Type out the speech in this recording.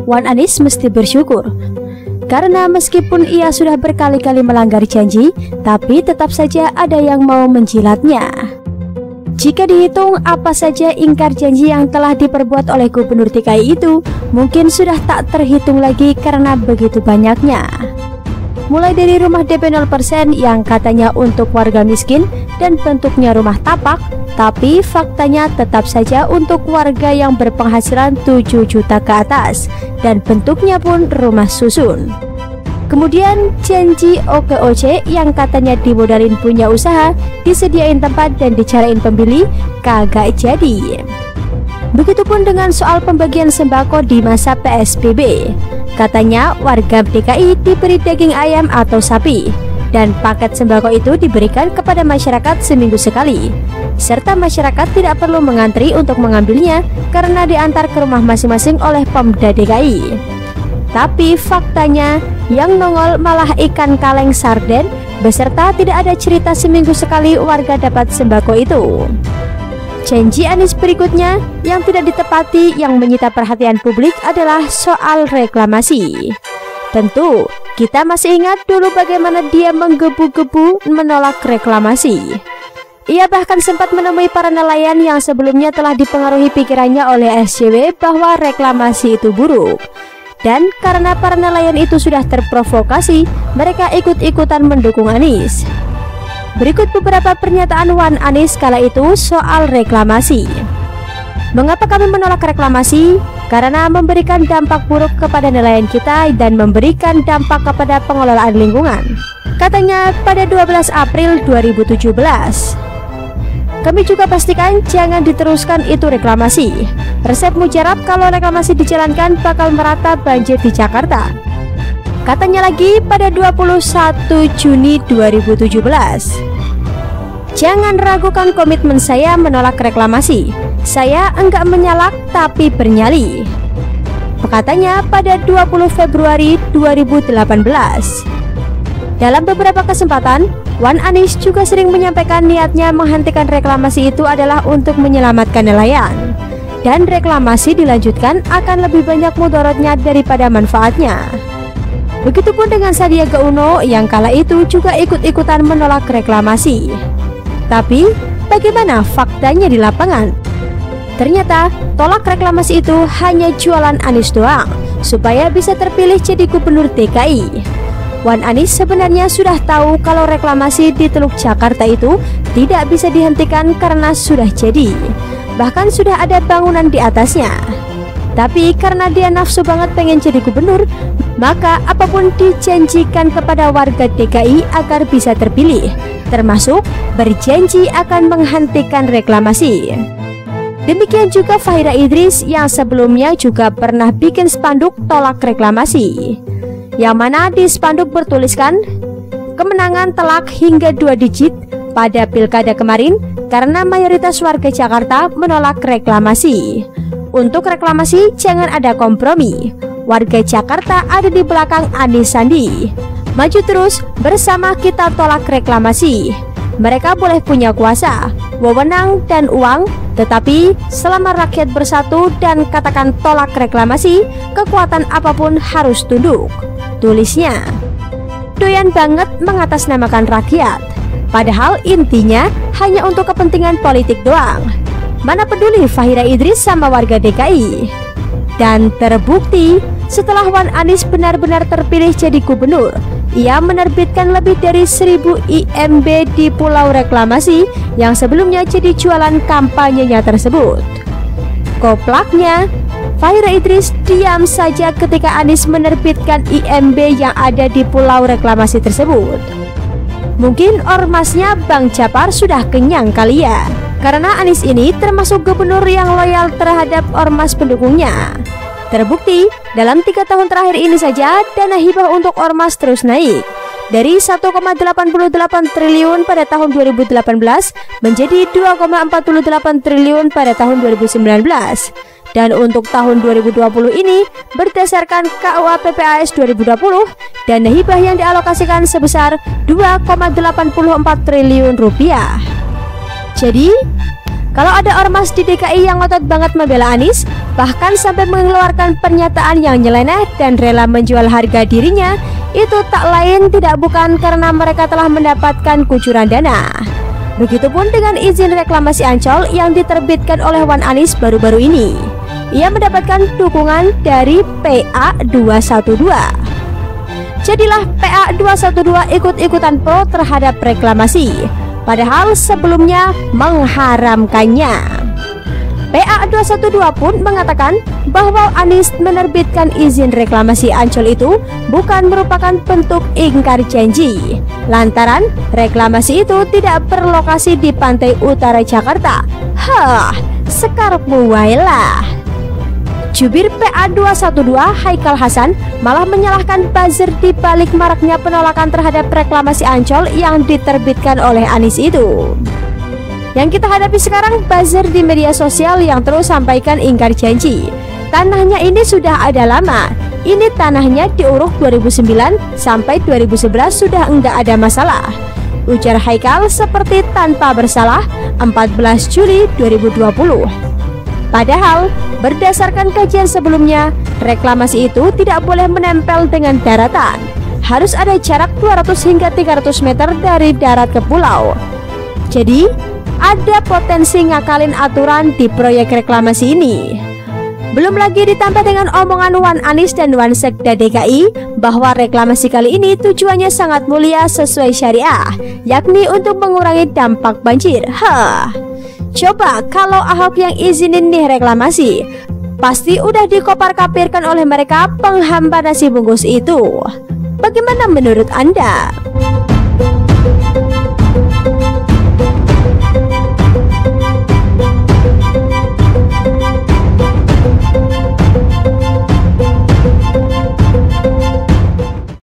Wan Anies mesti bersyukur. Karena meskipun ia sudah berkali-kali melanggar janji, tapi tetap saja ada yang mau menjilatnya. Jika dihitung apa saja ingkar janji yang telah diperbuat oleh Gubernur DKI itu, mungkin sudah tak terhitung lagi karena begitu banyaknya. Mulai dari rumah DP 0% yang katanya untuk warga miskin dan bentuknya rumah tapak, tapi faktanya tetap saja untuk warga yang berpenghasilan 7 juta ke atas dan bentuknya pun rumah susun. Kemudian janji OKOC yang katanya dimodalin punya usaha, disediain tempat dan dicariin pembeli, kagak jadi. Begitupun dengan soal pembagian sembako di masa PSBB. Katanya warga DKI diberi daging ayam atau sapi, dan paket sembako itu diberikan kepada masyarakat seminggu sekali, serta masyarakat tidak perlu mengantri untuk mengambilnya karena diantar ke rumah masing-masing oleh Pemda DKI. Tapi faktanya yang nongol malah ikan kaleng sarden, beserta tidak ada cerita seminggu sekali warga dapat sembako itu. Janji Anies berikutnya yang tidak ditepati yang menyita perhatian publik adalah soal reklamasi. Tentu kita masih ingat dulu bagaimana dia menggebu-gebu menolak reklamasi. Ia bahkan sempat menemui para nelayan yang sebelumnya telah dipengaruhi pikirannya oleh SJW bahwa reklamasi itu buruk. Dan karena para nelayan itu sudah terprovokasi, mereka ikut-ikutan mendukung Anies. Berikut beberapa pernyataan Wan Anies kala itu soal reklamasi. Mengapa kami menolak reklamasi? Karena memberikan dampak buruk kepada nelayan kita dan memberikan dampak kepada pengelolaan lingkungan, katanya pada 12 April 2017. Kami juga pastikan jangan diteruskan itu reklamasi. Resep mujarab kalau reklamasi dijalankan bakal merata banjir di Jakarta, katanya lagi pada 21 Juni 2017. Jangan ragukan komitmen saya menolak reklamasi. Saya enggak menyalak tapi bernyali, katanya pada 20 Februari 2018. Dalam beberapa kesempatan, Wan Anies juga sering menyampaikan niatnya menghentikan reklamasi itu adalah untuk menyelamatkan nelayan. Dan reklamasi dilanjutkan akan lebih banyak mudaratnya daripada manfaatnya. Begitupun dengan Sandiaga Uno yang kala itu juga ikut-ikutan menolak reklamasi. Tapi bagaimana faktanya di lapangan? Ternyata tolak reklamasi itu hanya jualan Anies doang supaya bisa terpilih jadi gubernur DKI. Wan Anies sebenarnya sudah tahu kalau reklamasi di Teluk Jakarta itu tidak bisa dihentikan karena sudah jadi. Bahkan sudah ada bangunan di atasnya. Tapi karena dia nafsu banget pengen jadi gubernur, maka apapun dijanjikan kepada warga DKI agar bisa terpilih, termasuk berjanji akan menghentikan reklamasi. Demikian juga Fahira Idris yang sebelumnya juga pernah bikin spanduk tolak reklamasi, yang mana di spanduk bertuliskan kemenangan telak hingga 2 digit pada pilkada kemarin karena mayoritas warga Jakarta menolak reklamasi. Untuk reklamasi jangan ada kompromi. Warga Jakarta ada di belakang Anies Sandi. Maju terus bersama kita tolak reklamasi. Mereka boleh punya kuasa, wewenang dan uang, tetapi selama rakyat bersatu dan katakan tolak reklamasi, kekuatan apapun harus tunduk, tulisnya. Doyan banget mengatasnamakan rakyat, padahal intinya hanya untuk kepentingan politik doang. Mana peduli Fahira Idris sama warga DKI. Dan terbukti setelah Wan Anies benar-benar terpilih jadi gubernur, ia menerbitkan lebih dari 1000 IMB di Pulau Reklamasi yang sebelumnya jadi jualan kampanyenya tersebut. Koplaknya, Fahira Idris diam saja ketika Anies menerbitkan IMB yang ada di Pulau Reklamasi tersebut. Mungkin ormasnya Bang Japar sudah kenyang kali ya, karena Anies ini termasuk gubernur yang loyal terhadap ormas pendukungnya. Terbukti dalam 3 tahun terakhir ini saja dana hibah untuk ormas terus naik dari 1,88 triliun pada tahun 2018 menjadi 2,48 triliun pada tahun 2019. Dan untuk tahun 2020 ini berdasarkan KUA PPAS 2020, dana hibah yang dialokasikan sebesar 2,84 triliun rupiah. Jadi Kalau ada ormas di DKI yang ngotot banget membela Anies, bahkan sampai mengeluarkan pernyataan yang nyeleneh dan rela menjual harga dirinya, itu tak lain tidak bukan karena mereka telah mendapatkan kucuran dana. Begitupun dengan izin reklamasi Ancol yang diterbitkan oleh Wan Anies baru-baru ini. Ia mendapatkan dukungan dari PA212. Jadilah PA212 ikut-ikutan pro terhadap reklamasi, padahal sebelumnya mengharamkannya. PA212 pun mengatakan bahwa Anies menerbitkan izin reklamasi Ancol itu bukan merupakan bentuk ingkar janji, lantaran reklamasi itu tidak berlokasi di pantai utara Jakarta. Sekarepmu wae lah. Jubir PA212 Haikal Hasan malah menyalahkan buzzer di balik maraknya penolakan terhadap reklamasi Ancol yang diterbitkan oleh Anies itu. Yang kita hadapi sekarang buzzer di media sosial yang terus sampaikan ingkar janji. Tanahnya ini sudah ada lama. Ini tanahnya diuruk 2009 sampai 2011 sudah enggak ada masalah, ujar Haikal seperti tanpa bersalah 14 Juli 2020. Padahal berdasarkan kajian sebelumnya, reklamasi itu tidak boleh menempel dengan daratan. Harus ada jarak 200 hingga 300 meter dari darat ke pulau. Jadi ada potensi ngakalin aturan di proyek reklamasi ini. Belum lagi ditambah dengan omongan Wan Anies dan Wan Sekda DKI bahwa reklamasi kali ini tujuannya sangat mulia sesuai syariah, yakni untuk mengurangi dampak banjir. Coba kalau Ahok yang izinin nih reklamasi, pasti udah dikopar-kapirkan oleh mereka penghampa nasi bungkus itu. Bagaimana menurut Anda?